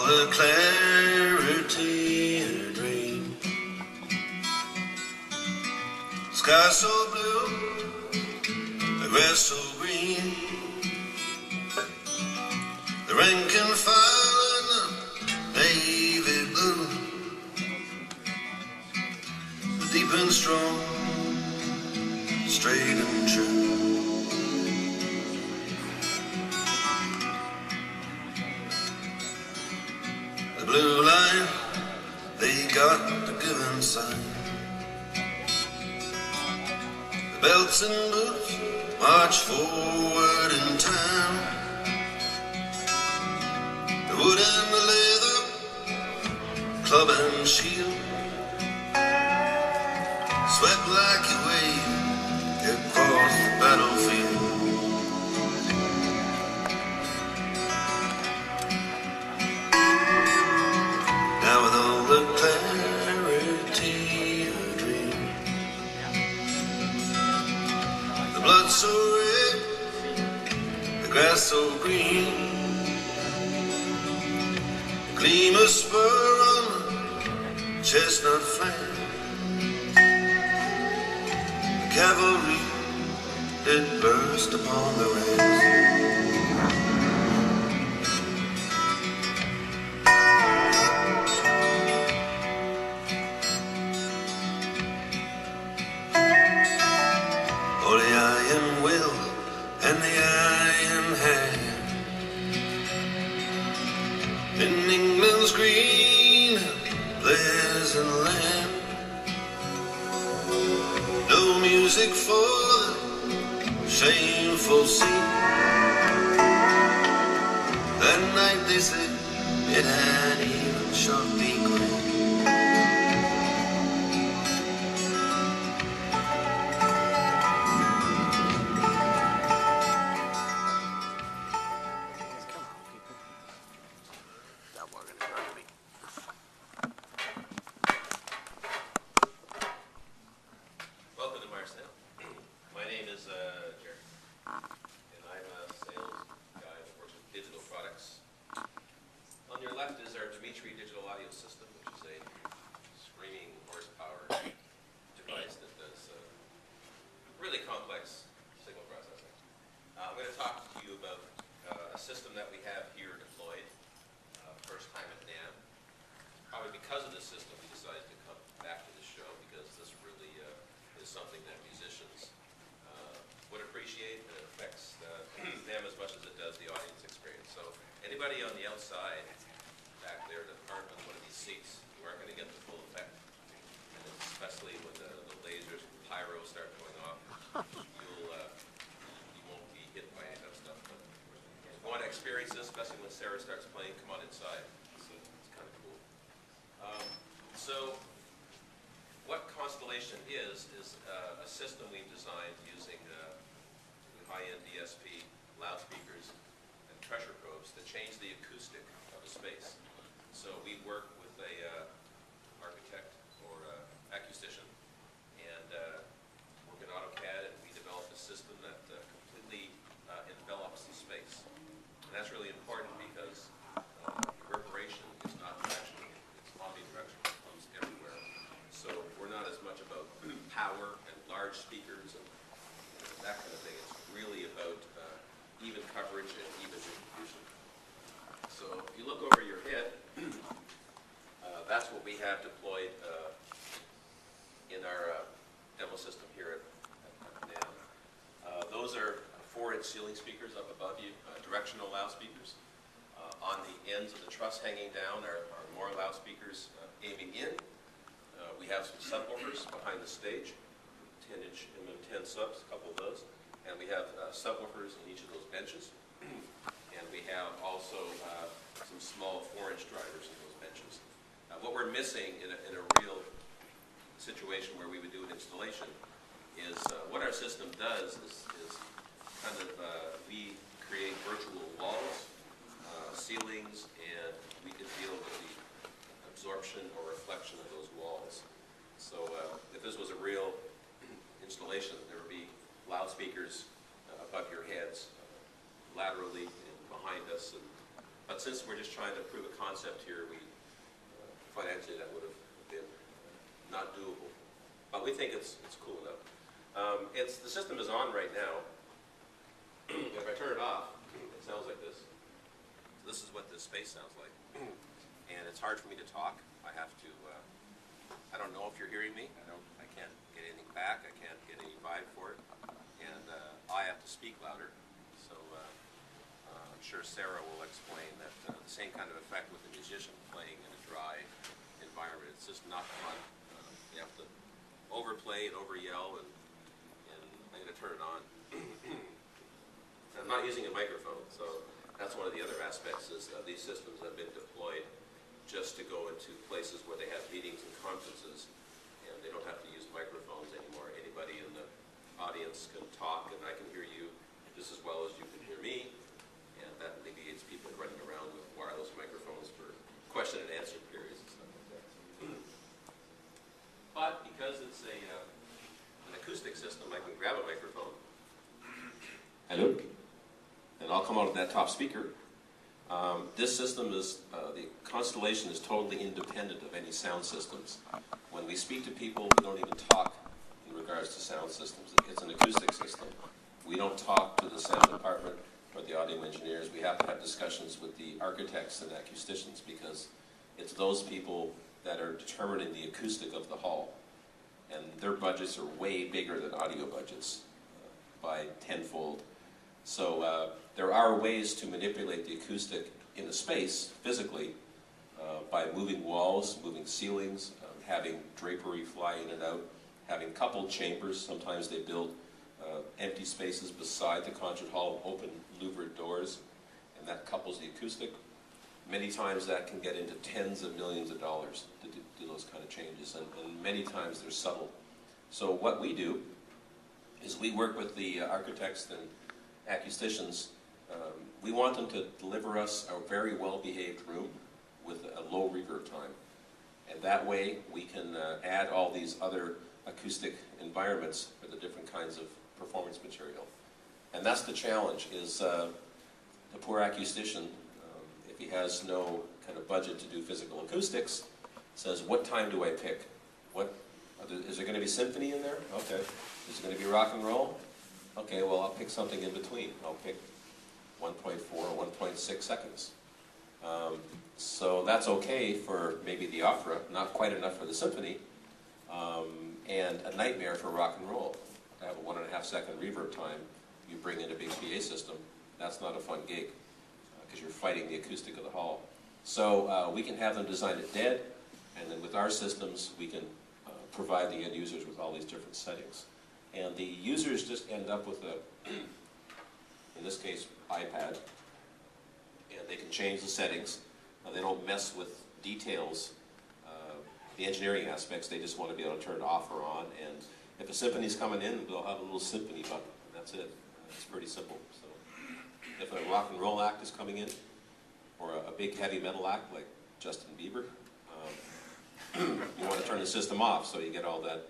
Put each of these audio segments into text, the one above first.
the clarity of a dream. Sky so blue, the grass so green, the rain can fall in the navy blue, deep and strong, straight and true. The blue line, they got the given sign. The belts and boots march forward in time. The wood and the leather, club and shield, swept like a wave across the battlefield. Now with all the clarity of a dream, the blood so red, the grass so green, the gleam of spur on the chestnut flame. Cavalry did burst upon the ranks. Oh, the iron will and the iron hand in England's green pleasant land. No music for the shameful scene. That night they said it had even shot me green. Anybody on the outside back there that aren't on one of these seats, you aren't going to get the full effect. And especially when the lasers and pyro start going off, you won't be hit by any of that stuff. But if you want to experience this, especially when Sarah starts playing, come on inside. So it's kind of cool. So what Constellation is a system we've designed using high-end DSP loudspeakers and pressure probes to change the acoustic of a space. So we work with a architect or acoustician and work in AutoCAD, and we developed a system that completely envelops the space. And that's really important because reverberation is not directional, it's omnidirectional, it comes everywhere. So we're not as much about power and large speakers and that kind of thing. It's really about even coverage and even distribution. So if you look over your head, that's what we have deployed in our demo system here at NAMM. Those are 4-inch ceiling speakers up above you, directional loudspeakers. On the ends of the truss hanging down are more loudspeakers aiming in. We have some subwoofers behind the stage, 10-inch MM10 subs, a couple of those. And we have subwoofers in each of those benches. And we have also some small 4-inch drivers in those benches. What we're missing in a real situation where we would do an installation is what our system does is kind of we create virtual walls, ceilings, and we can deal with the absorption or reflection of those walls. So if this was a real installation, there would be loudspeakers above your heads, laterally and behind us, and But since we're just trying to prove a concept here, financially that would have been not doable. But we think it's cool enough. The system is on right now. If I turn it off, it sounds like this. So this is what this space sounds like. And it's hard for me to talk. I have to, I don't know if you're hearing me. I can't get anything back. I can't get any vibe for it. And I have to speak louder. So I'm sure Sarah will explain that the same kind of effect with the musician playing in a dry environment. It's just not fun. You have to overplay and over-yell, and I'm going to turn it on. I'm not using a microphone, so that's one of the other aspects is these systems have been deployed just to go into places where they have meetings and conferences, and they don't have to use microphones anymore. Anybody in the audience can talk, and I can hear you just as well as you can hear me, and that alleviates people running around with wireless microphones for question and answer periods and stuff like that. But because it's an acoustic system, I can grab a microphone. Hello? And I'll come out of that top speaker. This system is, the Constellation is totally independent of any sound systems. When we speak to people, we don't even talk in regards to sound systems. It's an acoustic system. We don't talk to the sound department or the audio engineers. We have to have discussions with the architects and acousticians because it's those people that are determining the acoustic of the hall. And their budgets are way bigger than audio budgets by tenfold. So there are ways to manipulate the acoustic in the space physically by moving walls, moving ceilings, having drapery fly in and out, having coupled chambers. Sometimes they build empty spaces beside the concert hall, open louvered doors, and that couples the acoustic. Many times that can get into tens of millions of dollars to do those kind of changes, and many times they're subtle. So what we do is we work with the architects and acousticians. We want them to deliver us a very well-behaved room with a low reverb time. And that way we can add all these other acoustic environments for the different kinds of performance material. And that's the challenge, is the poor acoustician, if he has no kind of budget to do physical acoustics, says, what time do I pick? Is there going to be symphony in there? Okay. Is it going to be rock and roll? Okay, well, I'll pick something in between. I'll pick 1.4 or 1.6 seconds. So that's okay for maybe the opera, not quite enough for the symphony, and a nightmare for rock and roll. To have a 1.5 second reverb time, you bring in a big PA system, that's not a fun gig, because you're fighting the acoustic of the hall. So we can have them design it dead, and then with our systems, we can provide the end users with all these different settings. And the users just end up with a, in this case, iPad, and they can change the settings. They don't mess with details, the engineering aspects. They just want to be able to turn it off or on. And if a symphony's coming in, they'll have a little symphony button. That's it. It's pretty simple. So if a rock and roll act is coming in, or a big heavy metal act like Justin Bieber, you want to turn the system off so you get all that,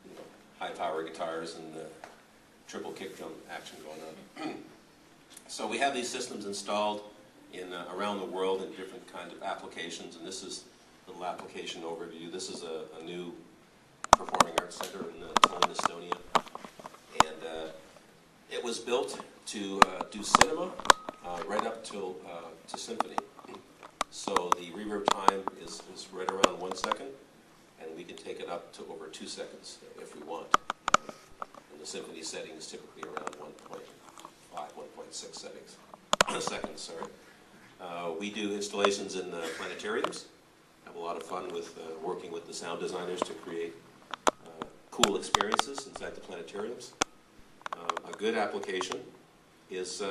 you know, high power guitars and the triple kick drum action going on. So we have these systems installed in around the world in different kinds of applications, and this is a little application overview. This is a new performing arts center in Tallinn, Estonia, and it was built to do cinema right up till to symphony. So the reverb time is right around 1 second, and we can take it up to over 2 seconds if we want. And the symphony setting is typically around 1.5, 1.6 seconds. Sorry. We do installations in planetariums. Have a lot of fun with working with the sound designers to create cool experiences inside the planetariums. A good application is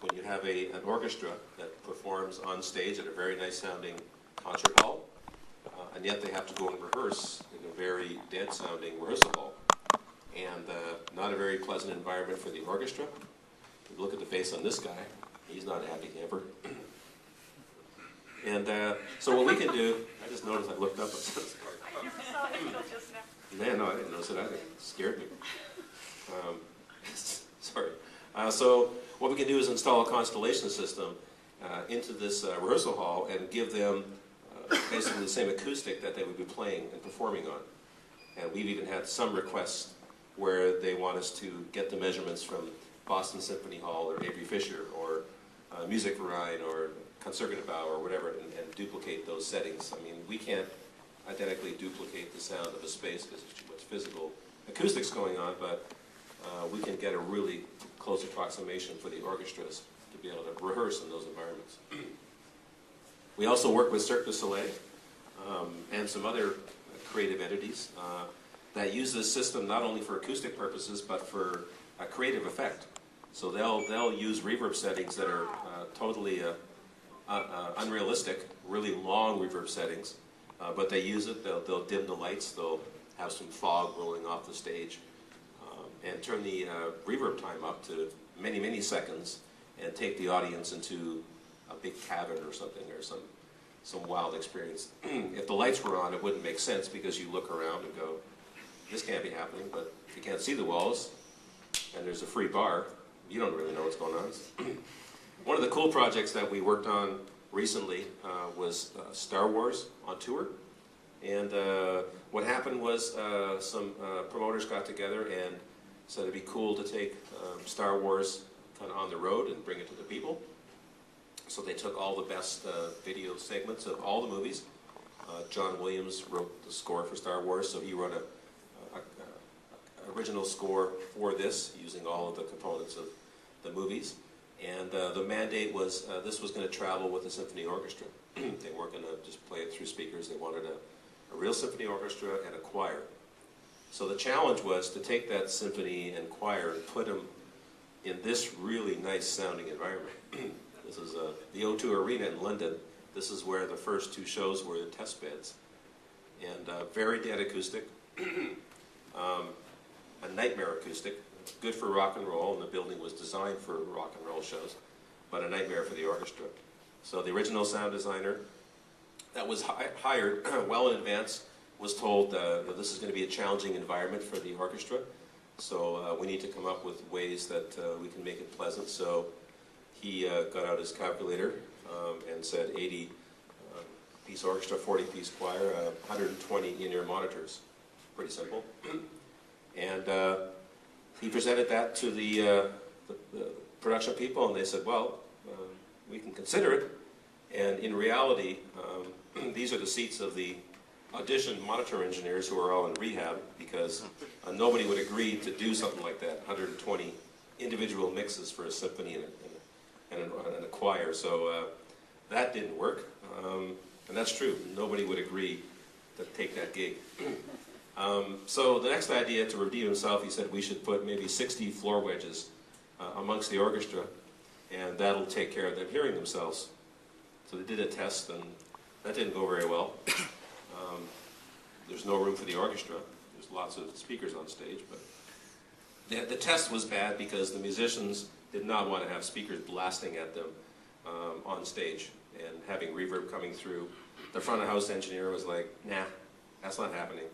when you have an orchestra that performs on stage at a very nice sounding concert hall, and yet they have to go and rehearse in a very dead sounding rehearsal hall, and not a very pleasant environment for the orchestra. If you look at the face on this guy, he's not a happy camper. And so what we can do, I just noticed I looked up. I never saw it until just now. Man, no, I didn't notice it either. It scared me. Sorry. So what we can do is install a Constellation system, into this rehearsal hall and give them basically the same acoustic that they would be playing and performing on. And we've even had some requests where they want us to get the measurements from Boston Symphony Hall or Avery Fisher or Musikverein or Concertgebouw or whatever and duplicate those settings. I mean, we can't identically duplicate the sound of a space because there's too much physical acoustics going on, but we can get a really close approximation for the orchestras to be able to rehearse in those environments. We also work with Cirque du Soleil and some other creative entities that use this system not only for acoustic purposes but for a creative effect. So they'll use reverb settings that are totally unrealistic, really long reverb settings, but they use it. They'll dim the lights. They'll have some fog rolling off the stage, and turn the reverb time up to many, many seconds, and take the audience into a big cavern or something, or some wild experience. If the lights were on, it wouldn't make sense because you look around and go, this can't be happening, but if you can't see the walls and there's a free bar, you don't really know what's going on. One of the cool projects that we worked on recently was Star Wars on tour. And what happened was some promoters got together and said it'd be cool to take Star Wars kind of on the road and bring it to the people. So they took all the best video segments of all the movies. John Williams wrote the score for Star Wars, so he wrote an original score for this, using all of the components of the movies. And the mandate was this was going to travel with the symphony orchestra. They weren't going to just play it through speakers. They wanted a real symphony orchestra and a choir. So the challenge was to take that symphony and choir and put them in this really nice sounding environment. This is the O2 Arena in London. This is where the first two shows were the test beds. And very dead acoustic, a nightmare acoustic, good for rock and roll, and the building was designed for rock and roll shows, but a nightmare for the orchestra. So the original sound designer that was hired well in advance was told that this is going to be a challenging environment for the orchestra, so we need to come up with ways that we can make it pleasant. So he got out his calculator and said 80-piece orchestra, 40-piece choir, 120 in-ear monitors. Pretty simple. And he presented that to the production people, and they said, well, we can consider it. And in reality, these are the seats of the audition monitor engineers who are all in rehab, because nobody would agree to do something like that, 120 individual mixes for a symphony and a choir. So that didn't work. And that's true. Nobody would agree to take that gig. So the next idea, to redeem himself, he said we should put maybe 60 floor wedges amongst the orchestra, and that'll take care of them hearing themselves. So they did a test, and that didn't go very well. There's no room for the orchestra. There's lots of speakers on stage, but the test was bad because the musicians did not want to have speakers blasting at them on stage and having reverb coming through. The front of house engineer was like, nah, that's not happening.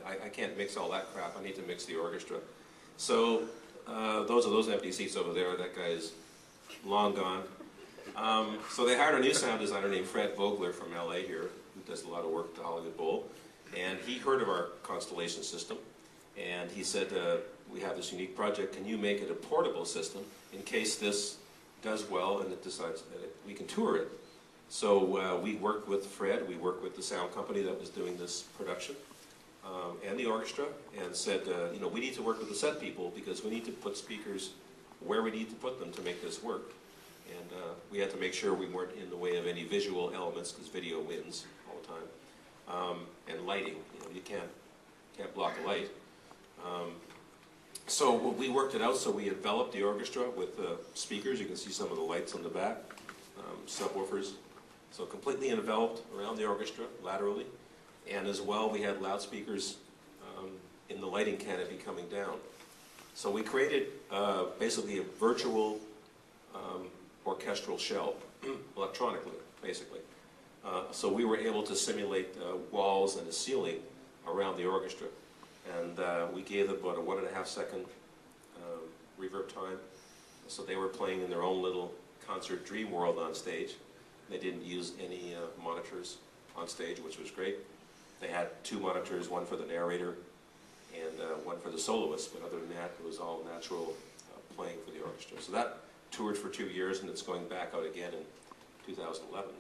I can't mix all that crap. I need to mix the orchestra. So those are those empty seats over there. That guy is long gone. So they hired a new sound designer named Fred Vogler from LA here, who does a lot of work at the Hollywood Bowl. And he heard of our Constellation system, and he said, we have this unique project. Can you make it a portable system in case this does well and it decides that we can tour it? So we worked with Fred. We worked with the sound company that was doing this production. And the orchestra, and said, you know, we need to work with the set people because we need to put speakers where we need to put them to make this work. And we had to make sure we weren't in the way of any visual elements because video wins all the time. And lighting, you know, you can't block a light. So we worked it out. So we enveloped the orchestra with speakers. You can see some of the lights on the back, subwoofers. So completely enveloped around the orchestra laterally. And as well, we had loudspeakers in the lighting canopy coming down. So we created basically a virtual orchestral shell, electronically, basically. So we were able to simulate walls and a ceiling around the orchestra. And we gave it about a 1.5 second reverb time. So they were playing in their own little concert dream world on stage. They didn't use any monitors on stage, which was great. They had 2 monitors, one for the narrator and one for the soloist, but other than that, it was all natural playing for the orchestra. So that toured for 2 years, and it's going back out again in 2011.